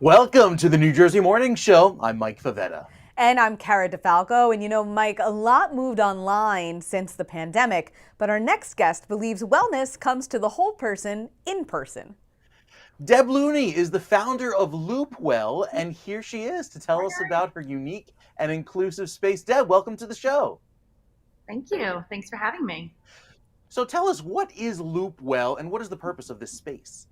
Welcome to the New Jersey Morning Show. I'm Mike Favetta. And I'm Cara DeFalco. And you know, Mike, a lot moved online since the pandemic, but our next guest believes wellness comes to the whole person in person. Deb Looney is the founder of Loopwell, and here she is to tell us about her unique and inclusive space. Deb, welcome to the show. Thank you. Thanks for having me. So tell us, what is Loopwell and what is the purpose of this space?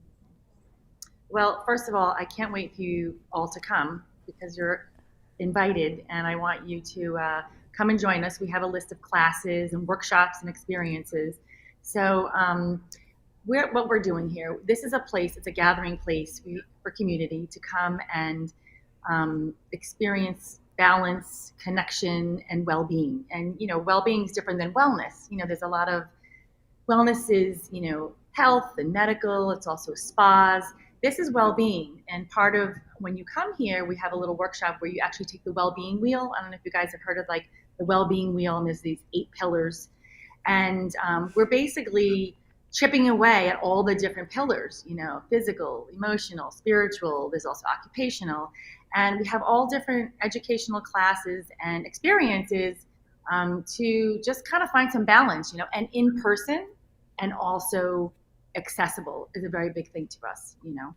Well, first of all, I can't wait for you all to come because you're invited, and I want you to come and join us. We have a list of classes and workshops and experiences. So what we're doing here, this is a place, it's a gathering place for community to come and experience balance, connection, and well-being. And, you know, well-being is different than wellness. You know, there's a lot of wellness is, you know, health and medical. It's also spas. This is well-being, and part of when you come here, we have a little workshop where you actually take the well-being wheel. I don't know if you guys have heard of like the well-being wheel, and there's these 8 pillars, and we're basically chipping away at all the different pillars, you know, physical, emotional, spiritual. There's also occupational, and we have all different educational classes and experiences to just kind of find some balance, you know, and in person, and also accessible is a very big thing to us, you know.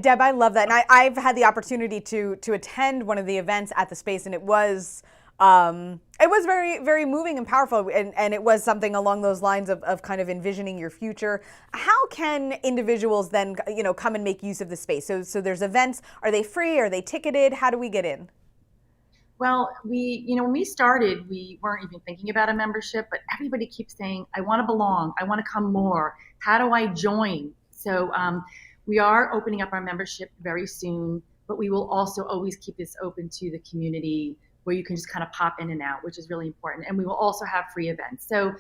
Deb, I love that. And I've had the opportunity to attend one of the events at the space, and it was very, very moving and powerful. And it was something along those lines of kind of envisioning your future. How can individuals then, you know, come and make use of the space? So there's events. Are they free? Are they ticketed? How do we get in? Well, when we started, we weren't even thinking about a membership, but everybody keeps saying, I want to belong. I want to come more. How do I join? So we are opening up our membership very soon, but we will also always keep this open to the community where you can just kind of pop in and out, which is really important. And we will also have free events. So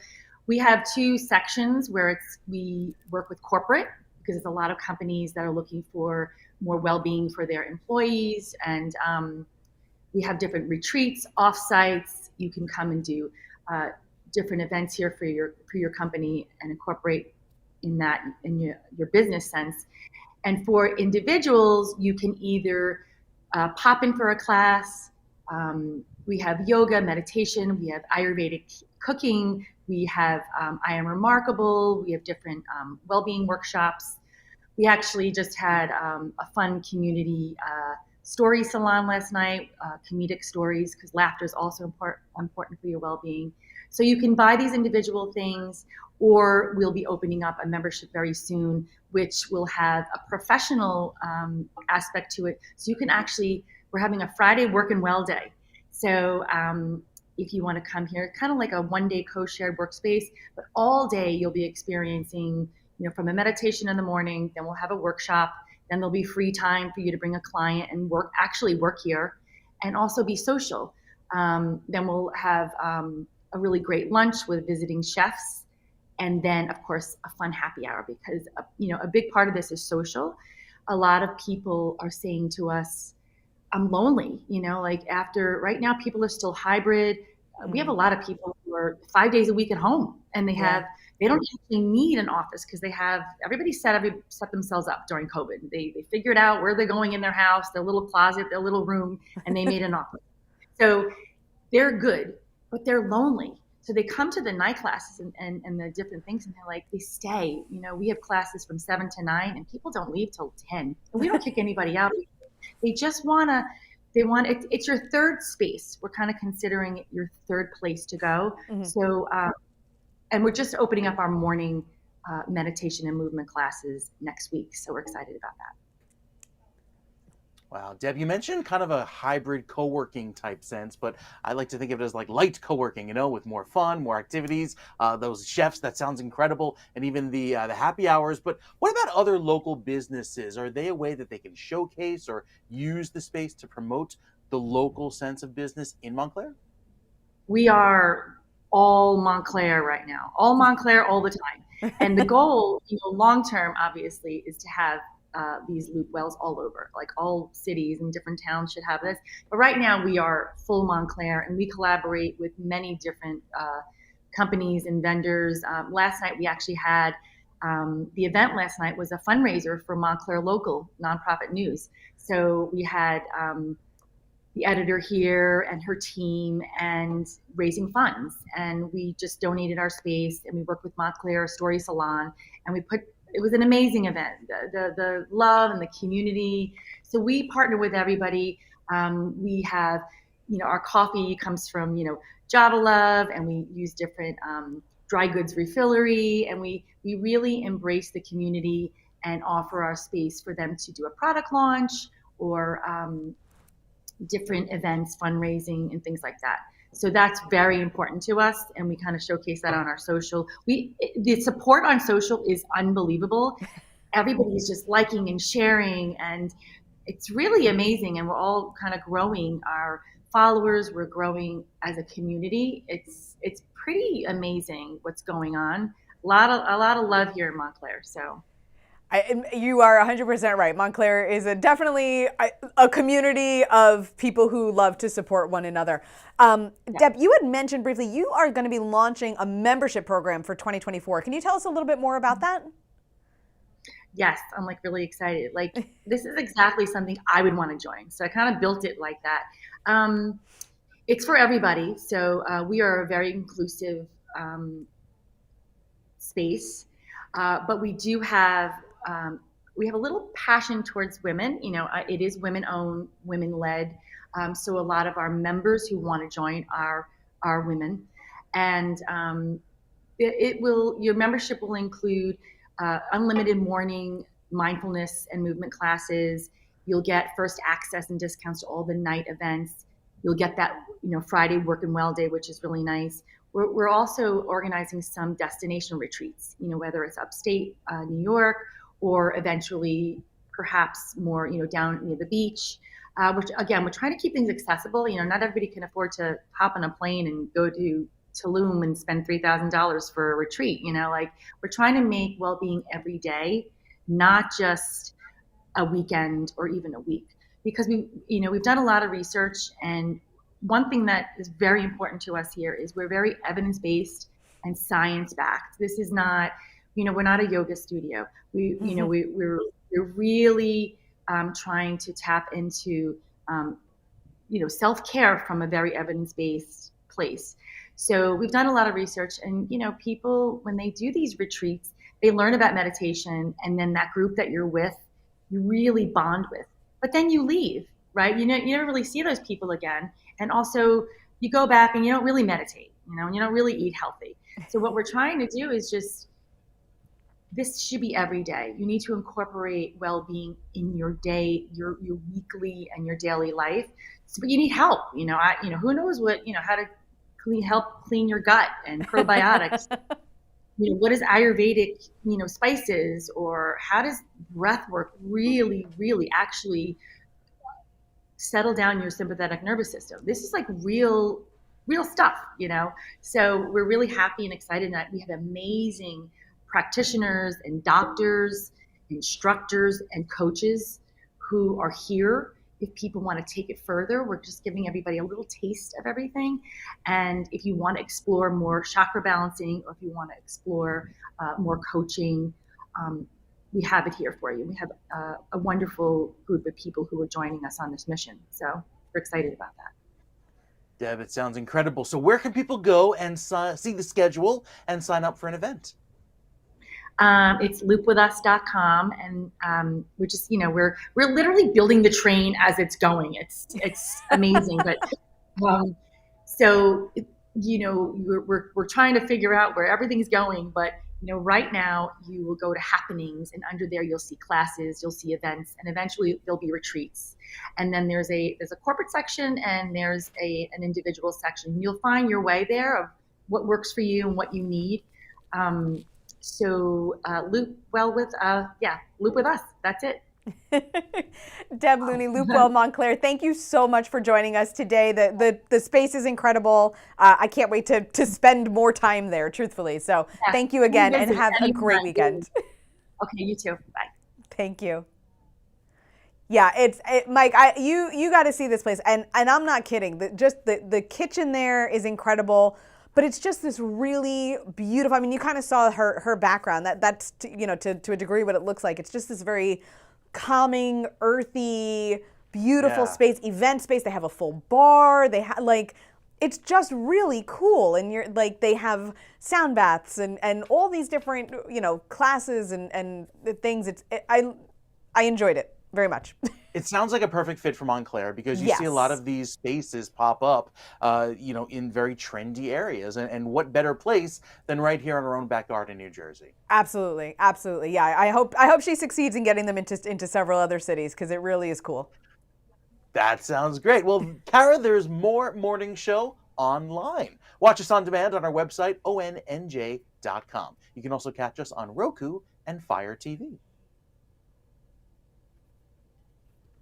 we have 2 sections where we work with corporate, because there's a lot of companies that are looking for more well-being for their employees, and we have different retreats, offsites. You can come and do different events here for your company and incorporate in that in your business sense. And for individuals, you can either pop in for a class. We have yoga, meditation. We have Ayurvedic cooking. We have I Am Remarkable. We have different well-being workshops. We actually just had a fun community story salon last night, comedic stories, because laughter is also important for your well-being. So you can buy these individual things, or we'll be opening up a membership very soon, which will have a professional aspect to it. So you can we're having a Friday work and well day. So if you want to come here, kind of like a one-day co-shared workspace, but all day you'll be experiencing, you know, from a meditation in the morning, then we'll have a workshop. Then there'll be free time for you to bring a client and work here, and also be social. Then we'll have a really great lunch with visiting chefs, and then of course a fun happy hour, because you know, a big part of this is social. A lot of people are saying to us, I'm lonely, you know, like right now people are still hybrid. We have a lot of people who are 5 days a week at home, and they don't actually need an office, because everybody set themselves up during COVID. They figured out where they're going in their house, their little closet, their little room, and they made an office. So they're good, but they're lonely. So they come to the night classes and the different things, and they stay. You know, we have classes from 7 to 9, and people don't leave till 10. And we don't kick anybody out. They just it's your third space. We're kind of considering it your third place to go. Mm-hmm. So, and we're just opening up our morning meditation and movement classes next week. So we're excited about that. Wow, Deb, you mentioned kind of a hybrid co-working type sense, but I like to think of it as like light co-working, you know, with more fun, more activities, those chefs, that sounds incredible, and even the happy hours. But what about other local businesses? Are they a way that they can showcase or use the space to promote the local sense of business in Montclair? We are all Montclair right now, all Montclair all the time. And the goal, you know, long term, obviously, is to have these loop wells all over, like all cities and different towns should have this. But right now we are full Montclair, and we collaborate with many different companies and vendors. Last night we actually had the event last night was a fundraiser for Montclair Local nonprofit news. So we had the editor here and her team and raising funds. And we just donated our space, and we worked with Montclair Story Salon, and it was an amazing event. The love and the community. So we partner with everybody. We have, our coffee comes from, Java Love, and we use different dry goods refillery, and we really embrace the community and offer our space for them to do a product launch or different events, fundraising, and things like that. So that's very important to us, and we kind of showcase that on our social. The support on social is unbelievable. Everybody is just liking and sharing, and it's really amazing. And we're all kind of growing our followers. We're growing as a community. It's pretty amazing what's going on. A lot of love here in Montclair. So. You are 100% right. Montclair is definitely a community of people who love to support one another. Deb, you had mentioned briefly you are going to be launching a membership program for 2024. Can you tell us a little bit more about that? Yes, I'm really excited. This is exactly something I would want to join. So I kind of built it like that. It's for everybody. So we are a very inclusive space, but we do have we have a little passion towards women. It is women-owned, women-led. So a lot of our members who want to join are women, and your membership will include unlimited morning mindfulness and movement classes. You'll get first access and discounts to all the night events. You'll get that Friday work and well day, which is really nice. We're also organizing some destination retreats. Whether it's upstate New York, or eventually perhaps more, down near the beach, which again, we're trying to keep things accessible. Not everybody can afford to hop on a plane and go to Tulum and spend $3,000 for a retreat. We're trying to make well-being every day, not just a weekend or even a week, because we've done a lot of research, and one thing that is very important to us here is we're very evidence-based and science-backed. This is not, we're not a yoga studio. We're really trying to tap into, self-care from a very evidence-based place. So we've done a lot of research, and, people, when they do these retreats, they learn about meditation, and then that group that you're with, you really bond with, but then you leave, right? You never really see those people again. And also you go back and you don't really meditate, and you don't really eat healthy. So what we're trying to do is this should be every day. You need to incorporate well-being in your day, your weekly and your daily life. So, but you need help. Who knows how to help clean your gut and probiotics. What is Ayurvedic, spices, or how does breath work really, really actually settle down your sympathetic nervous system? This is real stuff, So we're really happy and excited that we have amazing practitioners and doctors, instructors and coaches who are here. If people want to take it further, we're just giving everybody a little taste of everything. And if you want to explore more chakra balancing, or if you want to explore more coaching, we have it here for you. We have a wonderful group of people who are joining us on this mission. So we're excited about that. Deb, it sounds incredible. So where can people go and see the schedule and sign up for an event? It's loopwithus.com, and we're just, we're literally building the train as it's going. It's amazing, but so we're trying to figure out where everything's going. But right now you will go to happenings, and under there you'll see classes, you'll see events, and eventually there'll be retreats. And then there's a corporate section, and there's an individual section. You'll find your way there of what works for you and what you need. So loop with us. That's it. Deb Looney, Loopwell Montclair, thank you so much for joining us today. The space is incredible. I can't wait to spend more time there, truthfully. So thank you again, and have a great weekend. Okay, you too. Bye. Thank you. Yeah, Mike, you got to see this place, and I'm not kidding. Just the kitchen there is incredible. but it's just this really beautiful. I mean, you kind of saw her background. That's to a degree what it looks like. It's just this very calming, earthy, beautiful space, event space. They have a full bar. They have it's just really cool, and you're like they have sound baths and all these different classes and things. I enjoyed it very much. It sounds like a perfect fit for Montclair because you see a lot of these spaces pop up, in very trendy areas. And what better place than right here in our own backyard in New Jersey? Absolutely, absolutely. Yeah, I hope she succeeds in getting them into several other cities because it really is cool. That sounds great. Well, Kara, there's more Morning Show online. Watch us on demand on our website, ONNJ.com. You can also catch us on Roku and Fire TV.